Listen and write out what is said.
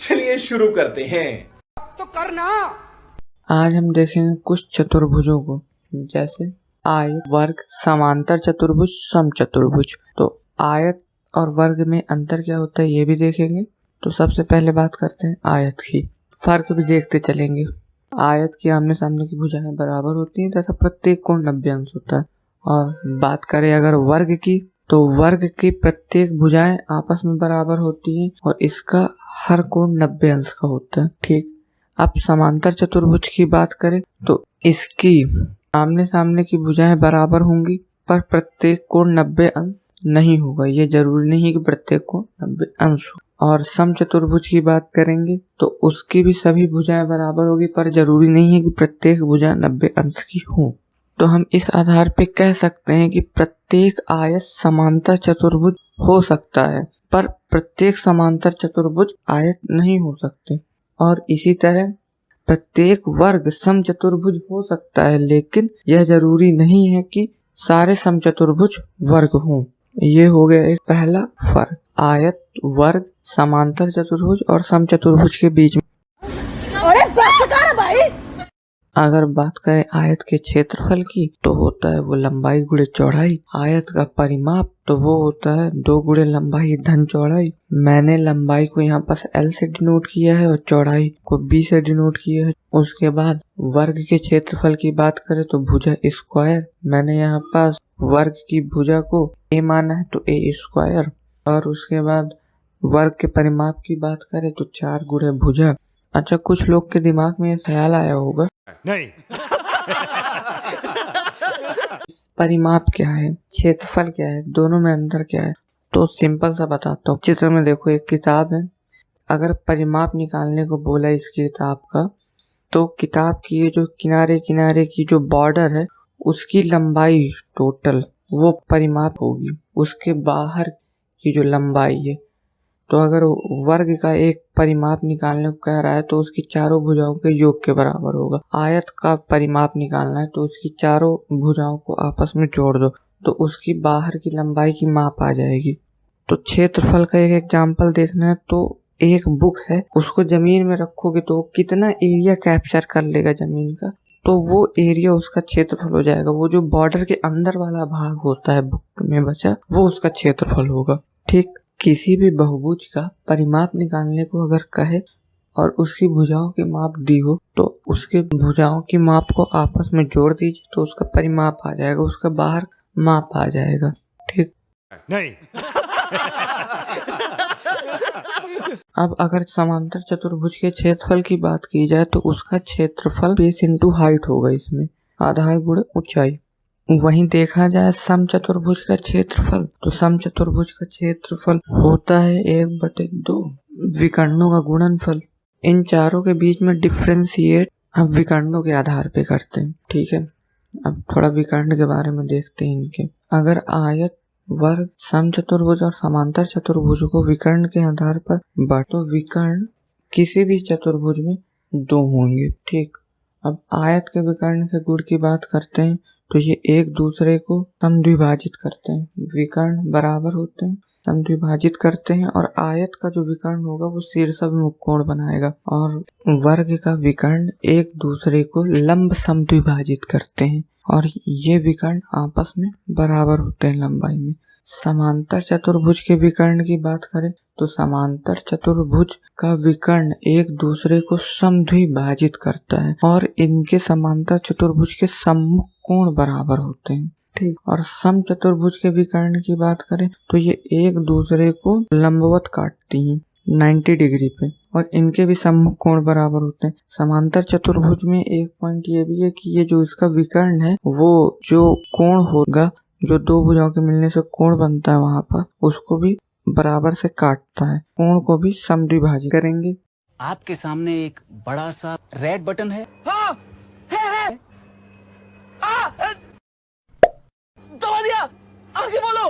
चलिए शुरू करते हैं। तो करना। आज हम देखेंगे कुछ चतुर्भुजों को, जैसे आयत, वर्ग, समांतर चतुर्भुज, समचतुर्भुज। तो आयत और वर्ग में अंतर क्या होता है ये भी देखेंगे। तो सबसे पहले बात करते हैं आयत की। फर्क भी देखते चलेंगे। आयत की आमने सामने की भुजाएं बराबर होती हैं तथा प्रत्येक कोण 90 अंश होता है। और बात करें अगर वर्ग की, तो वर्ग की प्रत्येक भुजाएं आपस में बराबर होती हैं और इसका हर कोण 90 अंश का होता है। ठीक। अब समांतर चतुर्भुज की बात करें तो इसकी आमने सामने की भुजाएं बराबर होंगी पर प्रत्येक कोण 90 अंश नहीं होगा। ये जरूरी नहीं है कि प्रत्येक कोण 90 अंश हो। और समचतुर्भुज की बात करेंगे तो उसकी भी सभी भुजाएं बराबर होगी पर जरूरी नहीं है कि प्रत्येक भुजा 90 अंश की हो। तो हम इस आधार पे कह सकते हैं कि प्रत्येक आयत समांतर चतुर्भुज हो सकता है पर प्रत्येक समांतर चतुर्भुज आयत नहीं हो सकते। और इसी तरह प्रत्येक वर्ग समचतुर्भुज हो सकता है, लेकिन यह जरूरी नहीं है कि सारे समचतुर्भुज वर्ग हों। ये हो गया एक पहला फर्क आयत, वर्ग, समांतर चतुर्भुज और समचतुर्भुज के बीच में। अरे बस कर भाई। अगर बात करें आयत के क्षेत्रफल की तो होता है वो लंबाई गुणे चौड़ाई। आयत का परिमाप तो वो होता है 2 गुणे लंबाई धन चौड़ाई। मैंने लंबाई को यहाँ पास L से डिनोट किया है और चौड़ाई को B से डिनोट किया है। उसके बाद वर्ग के क्षेत्रफल की बात करें तो भुजा स्क्वायर, मैंने यहाँ पास वर्ग की भुजा को A माना है तो A स्क्वायर। और उसके बाद वर्ग के परिमाप की बात करें तो 4 गुणे भुजा। अच्छा, कुछ लोग के दिमाग में ये ख्याल आया होगा नहीं। परिमाप क्या है, क्षेत्रफल क्या है, दोनों में अंतर क्या है। तो सिंपल सा बताता हूँ। चित्र में देखो एक किताब है। अगर परिमाप निकालने को बोला इस किताब का, तो किताब की ये जो किनारे किनारे की जो बॉर्डर है उसकी लंबाई टोटल वो परिमाप होगी। उसके बाहर की जो लंबाई है, तो अगर वर्ग का एक परिमाप निकालने को कह रहा है तो उसकी चारों भुजाओं के योग के बराबर होगा। आयत का परिमाप निकालना है तो उसकी चारों भुजाओं को आपस में जोड़ दो तो उसकी बाहर की लंबाई की माप आ जाएगी। तो क्षेत्रफल का एक एग्जाम्पल देखना है तो एक बुक है, उसको जमीन में रखोगे तो कितना एरिया कैप्चर कर लेगा जमीन का, तो वो एरिया उसका क्षेत्रफल हो जाएगा। वो जो बॉर्डर के अंदर वाला भाग होता है बुक में बचा, वो उसका क्षेत्रफल होगा। ठीक। किसी भी बहुभुज का परिमाप निकालने को अगर कहे और उसकी भुजाओं की माप दी हो तो उसके भुजाओं की माप को आपस में जोड़ दीजिए तो उसका परिमाप आ जाएगा, उसका बाहर माप आ जाएगा। ठीक। नहीं। अब अगर समांतर चतुर्भुज के क्षेत्रफल की बात की जाए तो उसका क्षेत्रफल बेस इंटू हाइट होगा, इसमें आधार गुणे ऊंचाई। वहीं देखा जाए समचतुर्भुज का क्षेत्रफल, तो समचतुर्भुज का क्षेत्रफल होता है 1/2 विकर्णों का गुणनफल। इन चारों के बीच में डिफरेंशिएट हम विकर्णों के आधार पे करते हैं। ठीक है। अब थोड़ा विकर्ण के बारे में देखते हैं इनके। अगर आयत, वर्ग, समचतुर्भुज और समांतर चतुर्भुज को विकर्ण के आधार पर बांटो, विकर्ण किसी भी चतुर्भुज में 2 होंगे। ठीक। अब आयत के विकर्ण के गुण की बात करते हैं तो ये एक दूसरे को समद्विभाजित करते हैं। विकर्ण बराबर होते हैं, समद्विभाजित करते हैं। और आयत का जो विकर्ण होगा वो शीर्षाभिमुख कोण बनाएगा और वर्ग का विकर्ण एक दूसरे को लंब समद्विभाजित करते हैं और ये विकर्ण आपस में बराबर होते हैं लंबाई में। समांतर चतुर्भुज के विकर्ण की बात करें तो समांतर चतुर्भुज का विकर्ण एक दूसरे को समद्विभाजित करता है और इनके समांतर चतुर्भुज के सम्मुख कोण बराबर होते हैं। ठीक। और समचतुर्भुज के विकर्ण की बात करें तो ये एक दूसरे को लंबवत काटती हैं 90 डिग्री पे और इनके भी सम्मुख कोण बराबर होते हैं। समांतर चतुर्भुज में एक पॉइंट ये भी है कि ये जो इसका विकर्ण है वो जो कोण होगा, जो 2 भुजाओं के मिलने से कोण बनता है वहां पर, उसको भी बराबर से काटता है। कोण को भी समद्विभाजित करेंगे। आपके सामने एक बड़ा सा रेड बटन है। हाँ, है। दबा दिया। आगे बोलो।